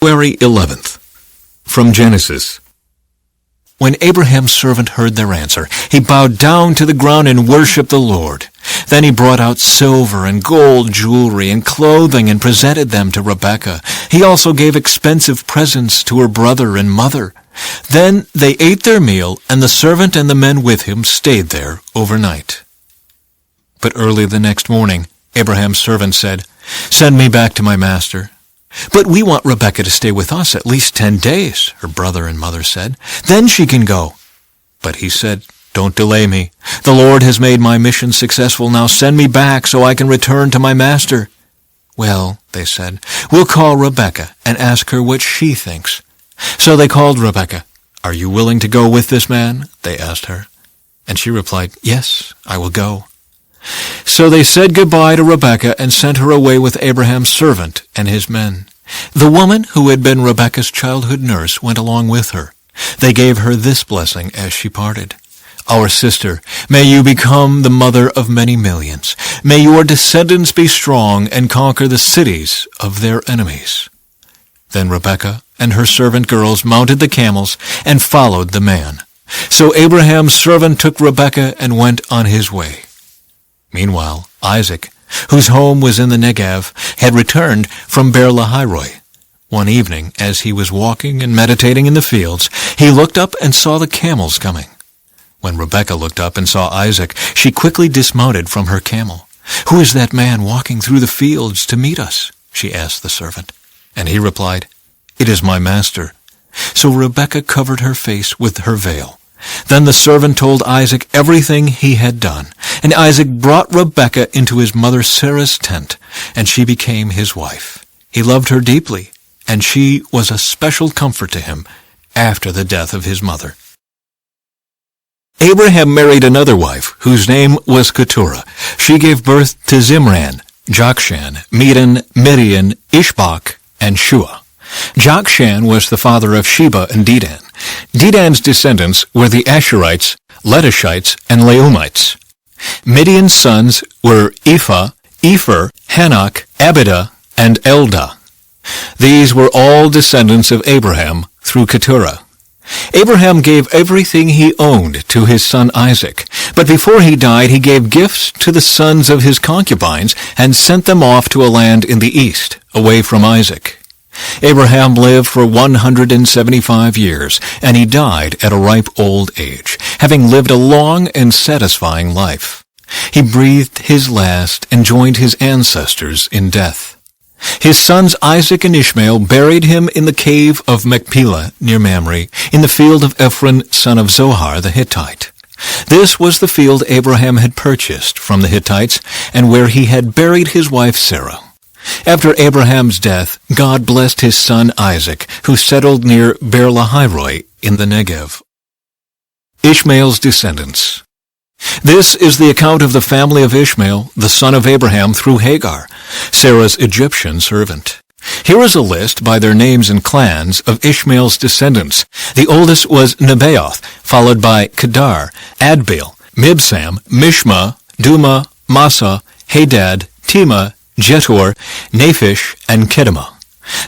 February 11th. From Genesis. When Abraham's servant heard their answer, he bowed down to the ground and worshipped the Lord. Then he brought out silver and gold jewelry and clothing and presented them to Rebekah. He also gave expensive presents to her brother and mother. Then they ate their meal, and the servant and the men with him stayed there overnight. But early the next morning, Abraham's servant said, "Send me back to my master." "But we want Rebekah to stay with us at least 10 days, her brother and mother said. "Then she can go." But he said, "Don't delay me. The Lord has made my mission successful. Now send me back so I can return to my master." "Well," they said, "we'll call Rebekah and ask her what she thinks." So they called Rebekah. "Are you willing to go with this man?" they asked her. And she replied, "Yes, I will go." So they said goodbye to Rebekah and sent her away with Abraham's servant and his men. The woman who had been Rebekah's childhood nurse went along with her. They gave her this blessing as she parted. "Our sister, may you become the mother of many millions. May your descendants be strong and conquer the cities of their enemies." Then Rebekah and her servant girls mounted the camels and followed the man. So Abraham's servant took Rebekah and went on his way. Meanwhile, Isaac, whose home was in the Negev, had returned from Beer-lahai-roi. One evening, as he was walking and meditating in the fields, he looked up and saw the camels coming. When Rebekah looked up and saw Isaac, she quickly dismounted from her camel. "Who is that man walking through the fields to meet us?" she asked the servant. And he replied, "It is my master." So Rebekah covered her face with her veil. Then the servant told Isaac everything he had done. And Isaac brought Rebekah into his mother Sarah's tent, and she became his wife. He loved her deeply, and she was a special comfort to him after the death of his mother. Abraham married another wife, whose name was Keturah. She gave birth to Zimran, Jokshan, Medan, Midian, Ishbak, and Shua. Jokshan was the father of Sheba and Dedan. Dedan's descendants were the Asherites, Letushites, and Leumites. Midian's sons were Ephah, Epher, Hanok, Abidah, and Eldah. These were all descendants of Abraham through Keturah. Abraham gave everything he owned to his son Isaac, but before he died he gave gifts to the sons of his concubines and sent them off to a land in the east, away from Isaac. Abraham lived for 175 years, and he died at a ripe old age, having lived a long and satisfying life. He breathed his last and joined his ancestors in death. His sons Isaac and Ishmael buried him in the cave of Machpelah near Mamre, in the field of Ephron, son of Zohar the Hittite. This was the field Abraham had purchased from the Hittites, and where he had buried his wife Sarah. After Abraham's death, God blessed his son Isaac, who settled near Beer-lahai-roi in the Negev. Ishmael's descendants. This is the account of the family of Ishmael, the son of Abraham, through Hagar, Sarah's Egyptian servant. Here is a list by their names and clans of Ishmael's descendants. The oldest was Nebaioth, followed by Kedar, Adbeel, Mibsam, Mishma, Duma, Massa, Hadad, Tema, Jetur, Naphish, and Kedemah.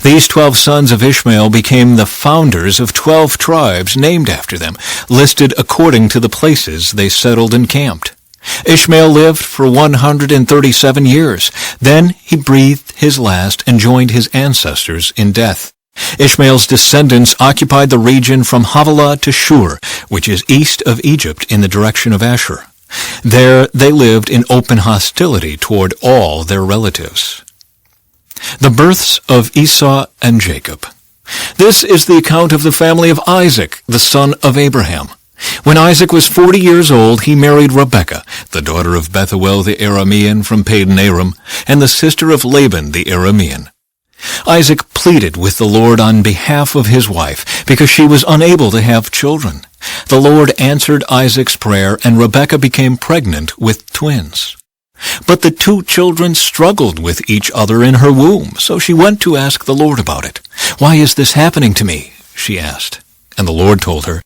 These 12 sons of Ishmael became the founders of 12 tribes named after them, listed according to the places they settled and camped. Ishmael lived for 137 years. Then he breathed his last and joined his ancestors in death. Ishmael's descendants occupied the region from Havilah to Shur, which is east of Egypt in the direction of Ashur. There they lived in open hostility toward all their relatives. The births of Esau and Jacob. This is the account of the family of Isaac, the son of Abraham. When Isaac was 40 years old, he married Rebekah, the daughter of Bethuel the Aramean from Padan Aram, and the sister of Laban the Aramean. Isaac pleaded with the Lord on behalf of his wife, because she was unable to have children. The Lord answered Isaac's prayer, and Rebekah became pregnant with twins. But the 2 children struggled with each other in her womb, so she went to ask the Lord about it. "Why is this happening to me?" she asked. And the Lord told her,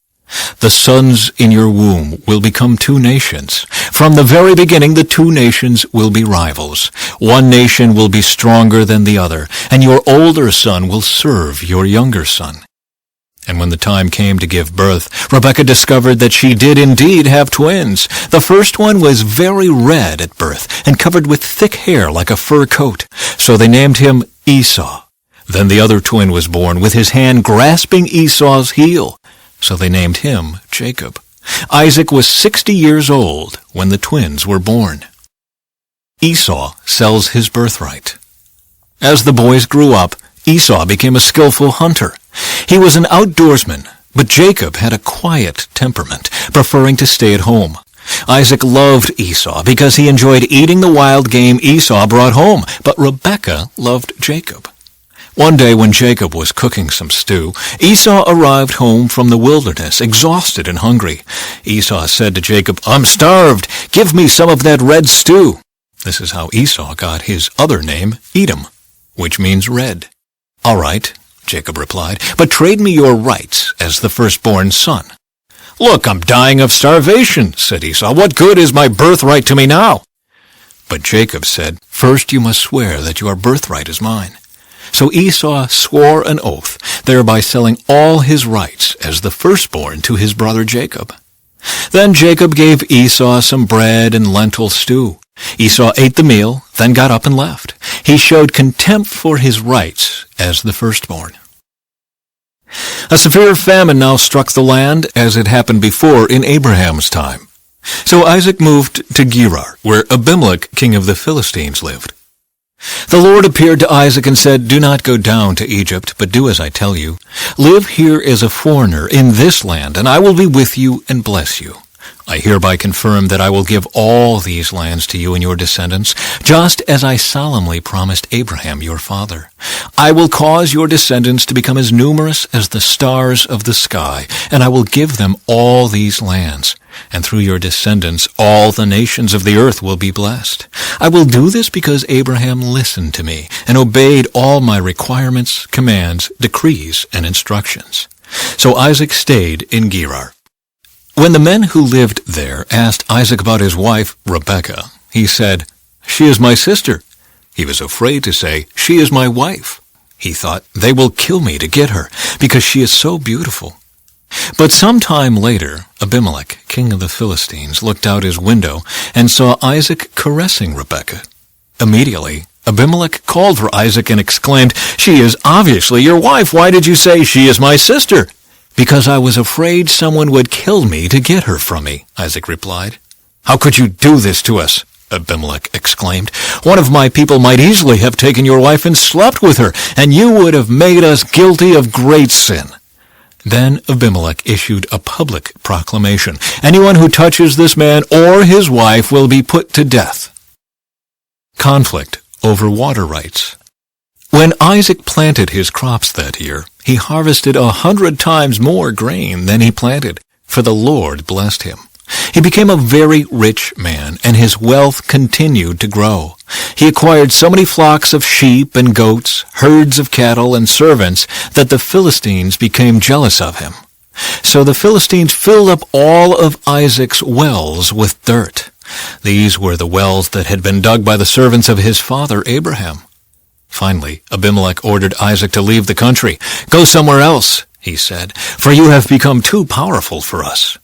The sons in your womb will become two nations. From the very beginning, the two nations will be rivals. One nation will be stronger than the other, and your older son will serve your younger son." And when the time came to give birth, Rebekah discovered that she did indeed have twins. The first one was very red at birth and covered with thick hair like a fur coat. So they named him Esau. Then the other twin was born with his hand grasping Esau's heel. So they named him Jacob. Isaac was 60 years old when the twins were born. Esau sells his birthright. As the boys grew up, Esau became a skillful hunter. He was an outdoorsman, but Jacob had a quiet temperament, preferring to stay at home. Isaac loved Esau because he enjoyed eating the wild game Esau brought home, but Rebekah loved Jacob. One day when Jacob was cooking some stew, Esau arrived home from the wilderness, exhausted and hungry. Esau said to Jacob, "I'm starved. Give me some of that red stew." This is how Esau got his other name, Edom, which means red. "All right," Jacob replied, "but trade me your rights as the firstborn son." "Look, I'm dying of starvation," said Esau. "What good is my birthright to me now?" But Jacob said, "First you must swear that your birthright is mine." So Esau swore an oath, thereby selling all his rights as the firstborn to his brother Jacob. Then Jacob gave Esau some bread and lentil stew. Esau ate the meal, then got up and left. He showed contempt for his rights as the firstborn. A severe famine now struck the land, as it happened before in Abraham's time. So Isaac moved to Gerar, where Abimelech, king of the Philistines, lived. The Lord appeared to Isaac and said, "Do not go down to Egypt, but do as I tell you. Live here as a foreigner in this land, and I will be with you and bless you. I hereby confirm that I will give all these lands to you and your descendants, just as I solemnly promised Abraham your father. I will cause your descendants to become as numerous as the stars of the sky, and I will give them all these lands. And through your descendants all the nations of the earth will be blessed. I will do this because Abraham listened to me and obeyed all my requirements, commands, decrees, and instructions." So Isaac stayed in Gerar. When the men who lived there asked Isaac about his wife, Rebekah, he said, "She is my sister." He was afraid to say, "She is my wife." He thought, "They will kill me to get her, because she is so beautiful." But some time later, Abimelech, king of the Philistines, looked out his window and saw Isaac caressing Rebekah. Immediately, Abimelech called for Isaac and exclaimed, "She is obviously your wife. Why did you say, 'She is my sister'?" "Because I was afraid someone would kill me to get her from me," Isaac replied. "How could you do this to us?" Abimelech exclaimed. "One of my people might easily have taken your wife and slept with her, and you would have made us guilty of great sin." Then Abimelech issued a public proclamation. "Anyone who touches this man or his wife will be put to death." Conflict over water rights. When Isaac planted his crops that year, he harvested 100 times more grain than he planted, for the Lord blessed him. He became a very rich man, and his wealth continued to grow. He acquired so many flocks of sheep and goats, herds of cattle and servants, that the Philistines became jealous of him. So the Philistines filled up all of Isaac's wells with dirt. These were the wells that had been dug by the servants of his father Abraham. Finally, Abimelech ordered Isaac to leave the country. "Go somewhere else," he said, "for you have become too powerful for us."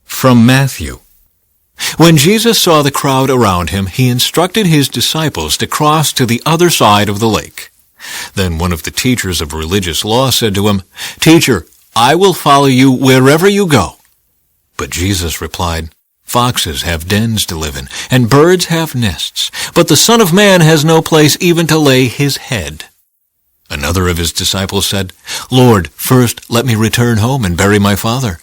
From Matthew. When Jesus saw the crowd around him, he instructed his disciples to cross to the other side of the lake. Then one of the teachers of religious law said to him, "Teacher, I will follow you wherever you go." But Jesus replied, "Foxes have dens to live in, and birds have nests, but the Son of Man has no place even to lay his head." Another of his disciples said, "Lord, first let me return home and bury my father."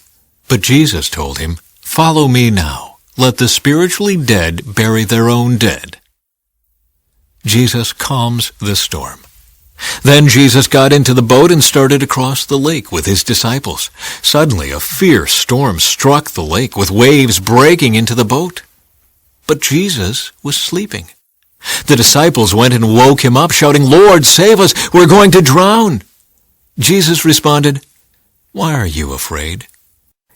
But Jesus told him, "Follow me now. Let the spiritually dead bury their own dead." Jesus calms the storm. Then Jesus got into the boat and started across the lake with his disciples. Suddenly a fierce storm struck the lake, with waves breaking into the boat. But Jesus was sleeping. The disciples went and woke him up, shouting, "Lord, save us! We're going to drown!" Jesus responded, Why are you afraid?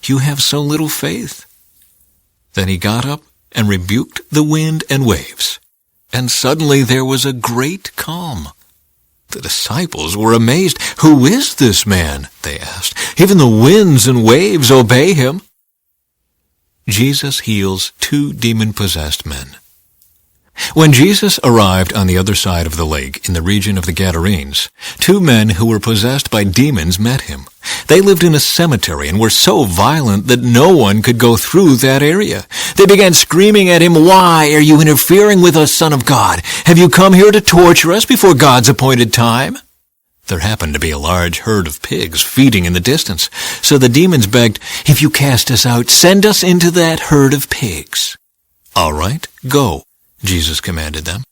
You have so little faith." Then he got up and rebuked the wind and waves, and suddenly there was a great calm. The disciples were amazed. "Who is this man?" they asked. "Even the winds and waves obey him." Jesus heals 2 demon-possessed men. When Jesus arrived on the other side of the lake in the region of the Gadarenes, 2 men who were possessed by demons met him. They lived in a cemetery and were so violent that no one could go through that area. They began screaming at him, "Why are you interfering with us, Son of God? Have you come here to torture us before God's appointed time?" There happened to be a large herd of pigs feeding in the distance, so the demons begged, "If you cast us out, send us into that herd of pigs." "All right, go," Jesus commanded them.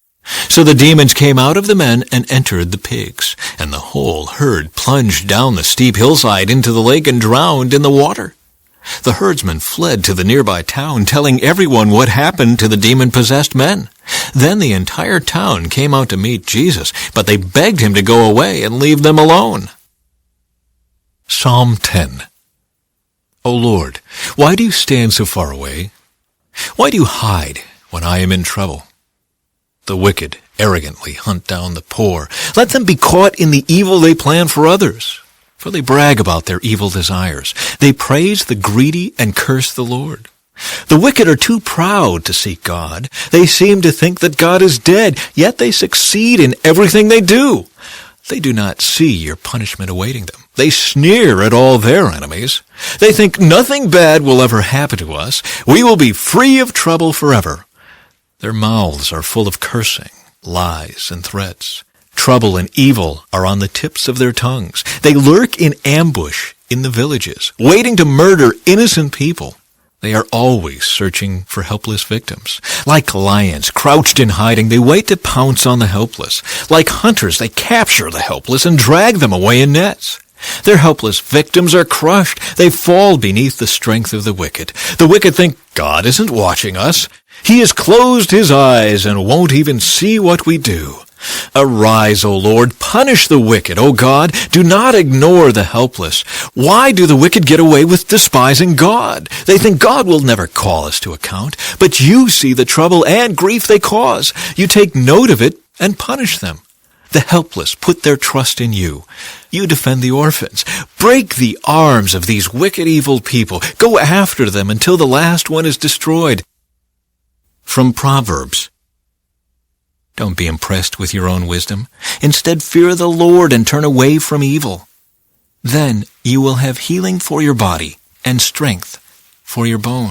So the demons came out of the men and entered the pigs, and the whole herd plunged down the steep hillside into the lake and drowned in the water. The herdsmen fled to the nearby town, telling everyone what happened to the demon-possessed men. Then the entire town came out to meet Jesus, but they begged him to go away and leave them alone. Psalm 10. O Lord, why do you stand so far away? Why do you hide when I am in trouble? The wicked arrogantly hunt down the poor. Let them be caught in the evil they plan for others, for they brag about their evil desires. They praise the greedy and curse the Lord. The wicked are too proud to seek God. They seem to think that God is dead, yet they succeed in everything they do. They do not see your punishment awaiting them. They sneer at all their enemies. They think nothing bad will ever happen to us. We will be free of trouble forever. Their mouths are full of cursing, lies, and threats. Trouble and evil are on the tips of their tongues. They lurk in ambush in the villages, waiting to murder innocent people. They are always searching for helpless victims. Like lions crouched in hiding, they wait to pounce on the helpless. Like hunters, they capture the helpless and drag them away in nets. Their helpless victims are crushed. They fall beneath the strength of the wicked. The wicked think, God isn't watching us. He has closed his eyes and won't even see what we do. Arise, O Lord, punish the wicked, O God. Do not ignore the helpless. Why do the wicked get away with despising God? They think God will never call us to account, but you see the trouble and grief they cause. You take note of it and punish them. The helpless put their trust in you. You defend the orphans. Break the arms of these wicked, evil people. Go after them until the last one is destroyed. From Proverbs. Don't be impressed with your own wisdom. Instead, fear the Lord and turn away from evil. Then you will have healing for your body and strength for your bones.